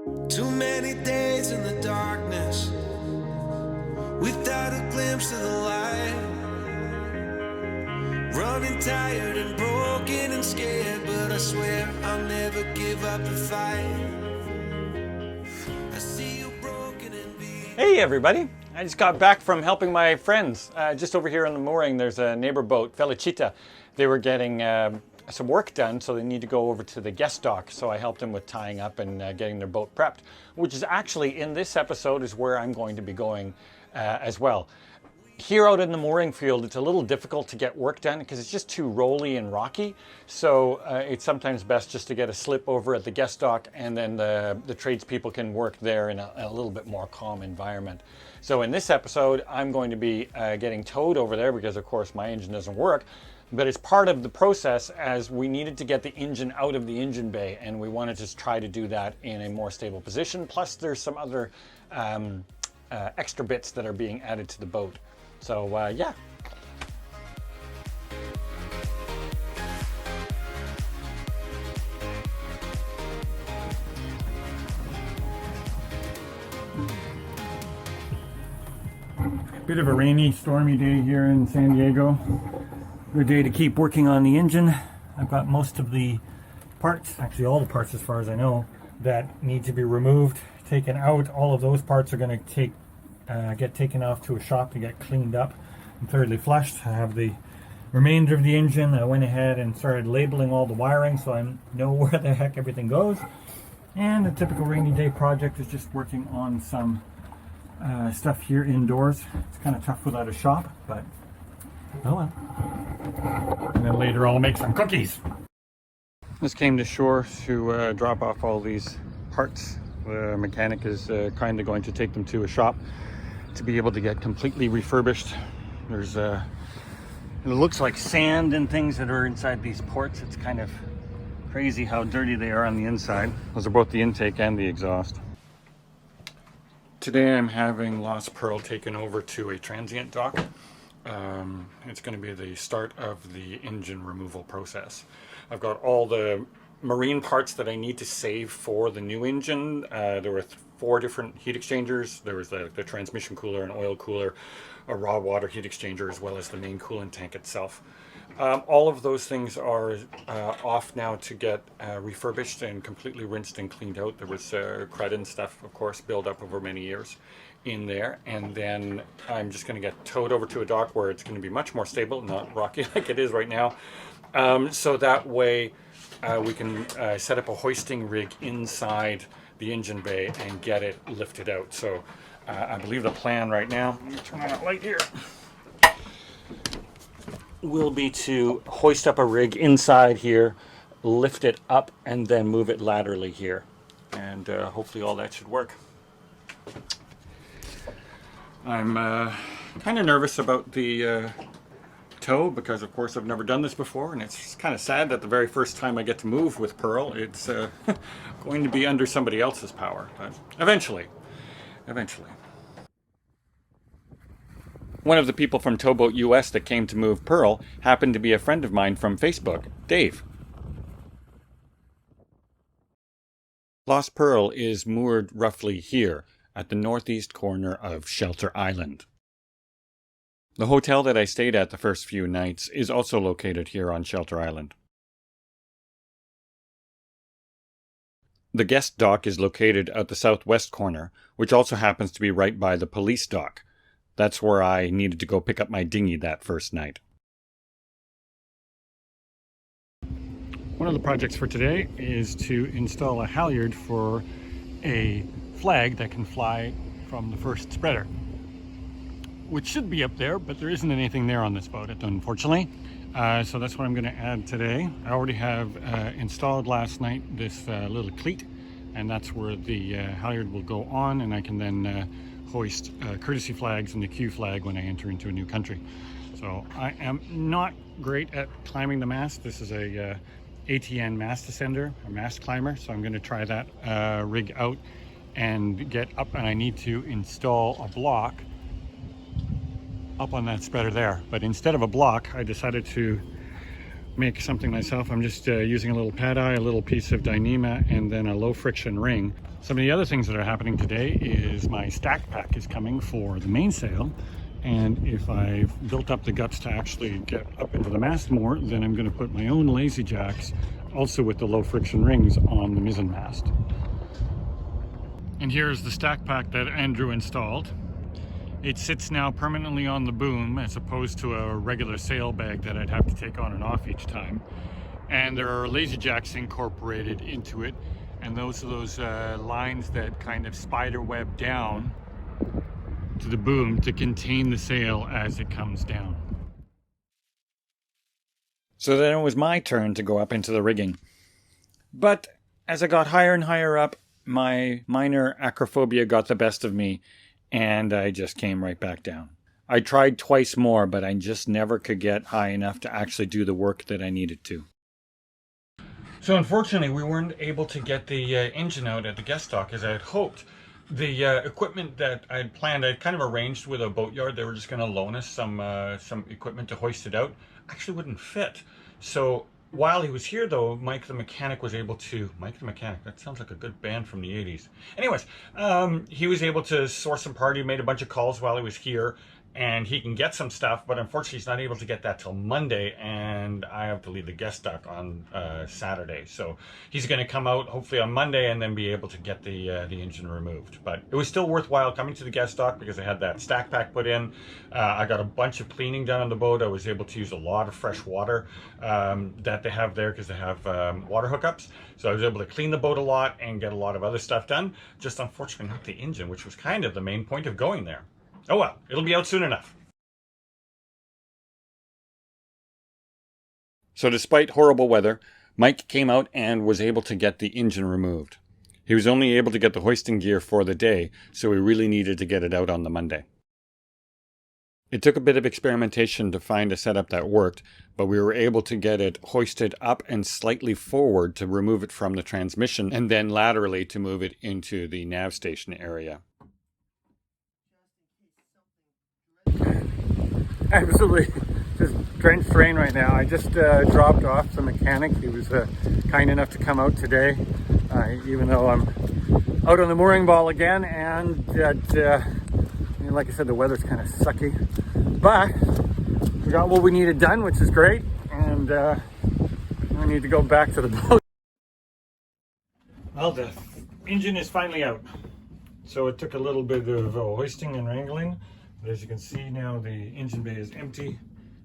Too many days in the darkness without a glimpse of the light. Running tired and broken and scared, but I swear I'll never give up the fight. I see you broken and beat. Hey everybody! I just got back from helping my friends. Just over here on the mooring, there's a neighbor boat, Felicita. They were getting some work done, so they need to go over to the guest dock. So I helped them with tying up and getting their boat prepped, which is actually in this episode is where I'm going to be going as well. Here out in the mooring field, it's a little difficult to get work done because it's just too rolly and rocky. So it's sometimes best just to get a slip over at the guest dock, and then the tradespeople can work there in a little bit more calm environment. So in this episode, I'm going to be getting towed over there because, of course, my engine doesn't work. But it's part of the process, as we needed to get the engine out of the engine bay, and we wanted to try to do that in a more stable position. Plus, there's some other extra bits that are being added to the boat. So yeah. Bit of a rainy, stormy day here in San Diego. Good day to keep working on the engine. I've got most of the parts, actually all the parts as far as I know, that need to be removed, taken out. All of those parts are going to get taken off to a shop to get cleaned up and thoroughly flushed. I have the remainder of the engine. I went ahead and started labeling all the wiring so I know where the heck everything goes. And a typical rainy day project is just working on some stuff here indoors. It's kind of tough without a shop, but oh well. And then later I'll make some cookies. Just came to shore to drop off all these parts. The mechanic is kindly going to take them to a shop to be able to get completely refurbished. There's it looks like sand and things that are inside these ports. It's kind of crazy how dirty they are on the inside. Those are both the intake and the exhaust. Today I'm having Lost Pearl taken over to a transient dock. It's going to be the start of the engine removal process. I've got all the marine parts that I need to save for the new engine. There were 4 different heat exchangers. There was the transmission cooler, an oil cooler, a raw water heat exchanger, as well as the main coolant tank itself. All of those things are off now to get refurbished and completely rinsed and cleaned out. There was crud and stuff, of course, built up over many years in there, and then I'm just going to get towed over to a dock where it's going to be much more stable, not rocky like it is right now. So that way we can set up a hoisting rig inside the engine bay and get it lifted out. So I believe the plan right now, let me turn on that light here, will be to hoist up a rig inside here, lift it up, and then move it laterally here. And hopefully all that should work. I'm kind of nervous about the tow because, of course, I've never done this before, and it's kind of sad that the very first time I get to move with Pearl, it's going to be under somebody else's power. But eventually. One of the people from Towboat US that came to move Pearl happened to be a friend of mine from Facebook, Dave. Lost Pearl is moored roughly here at the northeast corner of Shelter Island. The hotel that I stayed at the first few nights is also located here on Shelter Island. The guest dock is located at the southwest corner, which also happens to be right by the police dock. That's where I needed to go pick up my dinghy that first night. One of the projects for today is to install a halyard for a flag that can fly from the first spreader, which should be up there, but there isn't anything there on this boat, unfortunately. So that's what I'm going to add today. I already have installed last night this little cleat, and that's where the halyard will go on, and I can then hoist courtesy flags and the Q flag when I enter into a new country. So I am not great at climbing the mast. This is a ATN mast ascender, a mast climber, so I'm going to try that rig out and get up, and I need to install a block up on that spreader there. But instead of a block, I decided to make something myself. I'm just using a little pad eye, a little piece of Dyneema, and then a low friction ring. Some of the other things that are happening today is my stack pack is coming for the mainsail. And if I've built up the guts to actually get up into the mast more, then I'm going to put my own lazy jacks, also with the low friction rings, on the mizzen mast. And here's the stack pack that Andrew installed. It sits now permanently on the boom as opposed to a regular sail bag that I'd have to take on and off each time. And there are lazy jacks incorporated into it, and those are those lines that kind of spider web down to the boom to contain the sail as it comes down. So then it was my turn to go up into the rigging. But as I got higher and higher up, my minor acrophobia got the best of me, and I just came right back down. I tried twice more, but I just never could get high enough to actually do the work that I needed to. So unfortunately, we weren't able to get the engine out at the guest dock as I had hoped. The equipment that I had planned, I'd kind of arranged with a boatyard. They were just going to loan us some equipment to hoist it out. Actually wouldn't fit. So while he was here, though, Mike the mechanic was able to... Mike the mechanic, that sounds like a good band from the 80s. Anyways, he was able to source some party, made a bunch of calls while he was here, and he can get some stuff, but unfortunately he's not able to get that till Monday, and I have to leave the guest dock on Saturday. So he's going to come out hopefully on Monday and then be able to get the engine removed. But it was still worthwhile coming to the guest dock because I had that stack pack put in. I got a bunch of cleaning done on the boat. I was able to use a lot of fresh water that they have there because they have water hookups. So I was able to clean the boat a lot and get a lot of other stuff done. Just unfortunately not the engine, which was kind of the main point of going there. Oh well, it'll be out soon enough. So despite horrible weather, Mike came out and was able to get the engine removed. He was only able to get the hoisting gear for the day, so we really needed to get it out on the Monday. It took a bit of experimentation to find a setup that worked, but we were able to get it hoisted up and slightly forward to remove it from the transmission, and then laterally to move it into the nav station area. Absolutely just drenched rain right now. I just dropped off the mechanic. He was kind enough to come out today, even though I'm out on the mooring ball again, and like I said, the weather's kind of sucky, but we got what we needed done, which is great, and we need to go back to the boat. Well, the engine is finally out, so it took a little bit of hoisting and wrangling. But as you can see now, the engine bay is empty.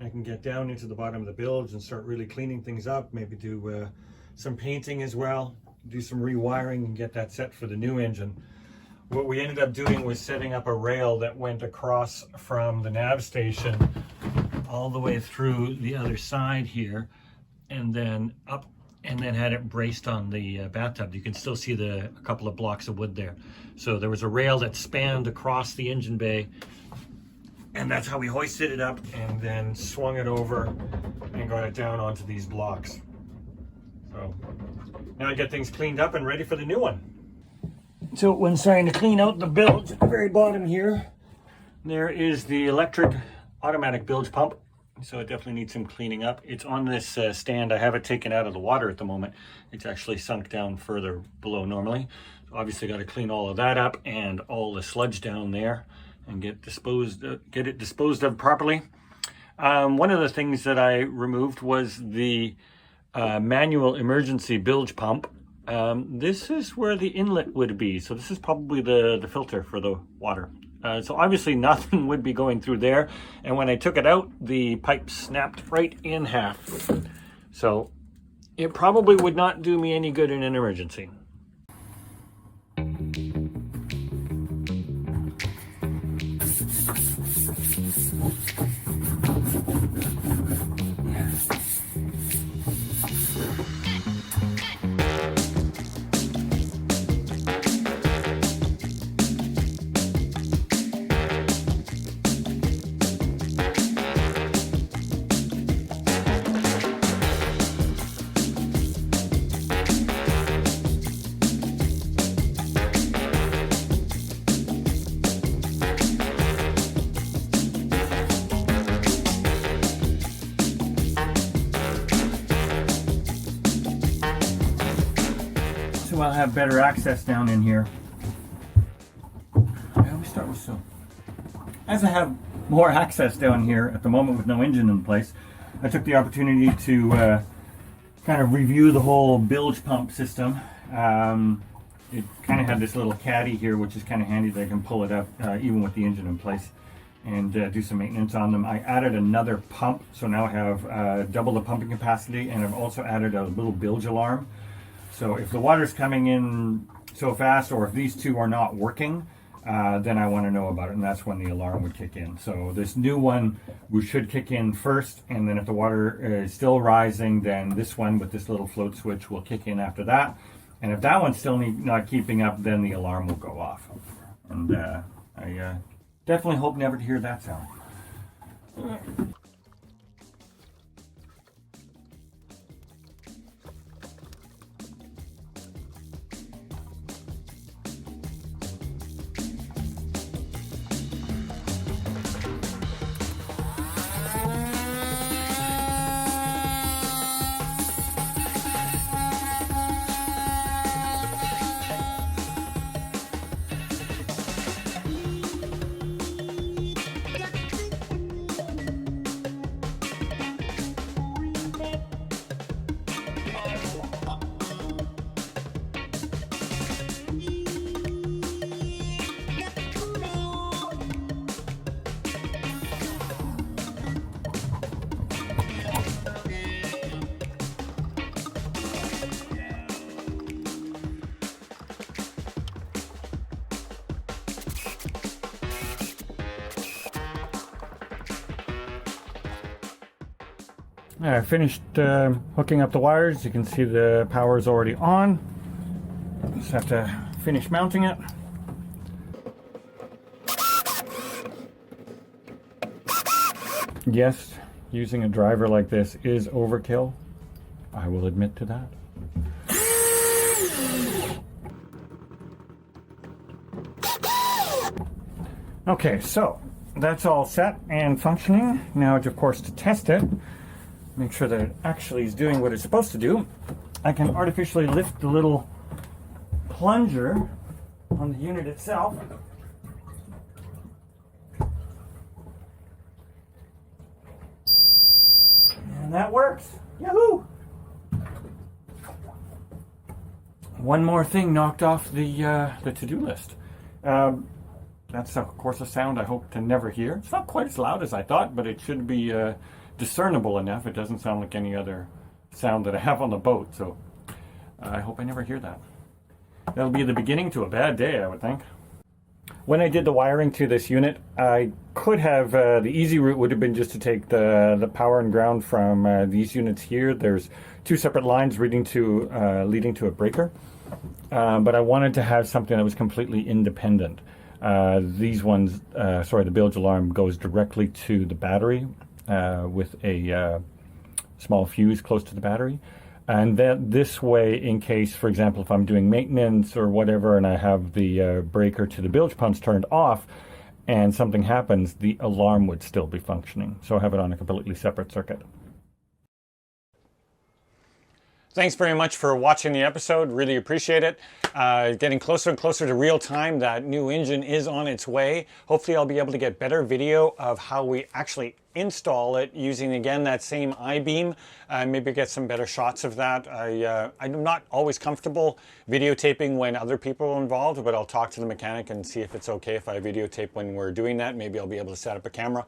I can get down into the bottom of the bilge and start really cleaning things up, maybe do some painting as well, do some rewiring and get that set for the new engine. What we ended up doing was setting up a rail that went across from the nav station all the way through the other side here, and then up, and then had it braced on the bathtub. You can still see a couple of blocks of wood there. So there was a rail that spanned across the engine bay, and that's how we hoisted it up and then swung it over and got it down onto these blocks. So now I get things cleaned up and ready for the new one. So when starting to clean out the bilge at the very bottom here, there is the electric automatic bilge pump. So it definitely needs some cleaning up. It's on this stand. I have it taken out of the water at the moment. It's actually sunk down further below normally. So obviously got to clean all of that up and all the sludge down there and get it disposed of properly. One of the things that I removed was the manual emergency bilge pump. This is where the inlet would be. So this is probably the filter for the water. So obviously nothing would be going through there. And when I took it out, the pipe snapped right in half. So it probably would not do me any good in an emergency. so I'll have better access down in here. I always start with so. As I have more access down here at the moment with no engine in place, I took the opportunity to kind of review the whole bilge pump system. It kind of had this little caddy here, which is kind of handy that I can pull it up even with the engine in place, and do some maintenance on them. I added another pump, so now I have double the pumping capacity, and I've also added a little bilge alarm. So if the water's coming in so fast, or if these two are not working, then I want to know about it, and that's when the alarm would kick in. So this new one we should kick in first, and then if the water is still rising, then this one with this little float switch will kick in after that. And if that one's still not keeping up, then the alarm will go off. And I definitely hope never to hear that sound. I finished hooking up the wires. You can see the power is already on. Just have to finish mounting it. Yes, using a driver like this is overkill. I will admit to that. Okay, so that's all set and functioning. Now, of course, to test it, make sure that it actually is doing what it's supposed to do, I can artificially lift the little plunger on the unit itself. And that works. Yahoo! One more thing knocked off the to-do list. That's, of course, a sound I hope to never hear. It's not quite as loud as I thought, but it should be discernible enough. It doesn't sound like any other sound that I have on the boat, so I hope I never hear that. That'll be the beginning to a bad day, I would think. When I did the wiring to this unit, I could have, the easy route would have been just to take the power and ground from these units here. There's two separate lines leading to a breaker, but I wanted to have something that was completely independent. These ones, the bilge alarm goes directly to the battery with a small fuse close to the battery. And that this way, in case, for example, if I'm doing maintenance or whatever and I have the breaker to the bilge pumps turned off and something happens, the alarm would still be functioning. So I have it on a completely separate circuit. Thanks very much for watching the episode. Really appreciate it. Getting closer and closer to real time. That new engine is on its way. Hopefully I'll be able to get better video of how we actually install it using, again, that same I-beam. Maybe get some better shots of that. I'm not always comfortable videotaping when other people are involved, but I'll talk to the mechanic and see if it's okay if I videotape when we're doing that. Maybe I'll be able to set up a camera.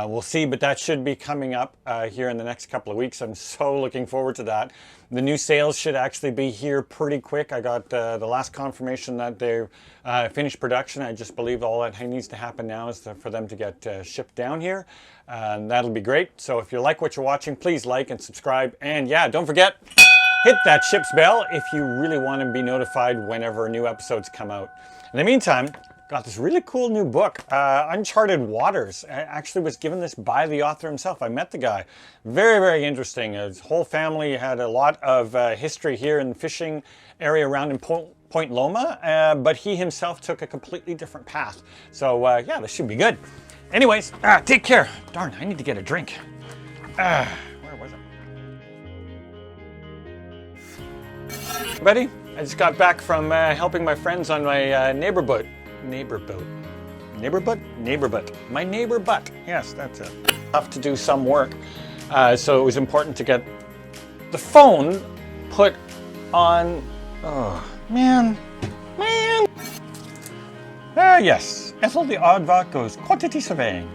We'll see, but that should be coming up here in the next couple of weeks. I'm so looking forward to that. The new sales should actually be here pretty quick. I got the last confirmation that they've finished production. I just believe all that needs to happen now is for them to get shipped down here. And that'll be great. So if you like what you're watching, please like and subscribe. And yeah, don't forget, hit that ship's bell if you really want to be notified whenever new episodes come out. In the meantime, got this really cool new book, Uncharted Waters. I actually was given this by the author himself. I met the guy. Very, very interesting. His whole family had a lot of history here in the fishing area around in Point Loma, but he himself took a completely different path. So yeah, this should be good. Anyways, take care. Darn, I need to get a drink. Where was it? Everybody, I just got back from helping my friends on my neighbor boat. Neighbor boat. Neighbor butt? Neighbor butt. My neighbor butt. Yes, that's it. Have to do some work. So it was important to get the phone put on. Oh, man. Yes. Ethel the Oddvot goes quantity surveying.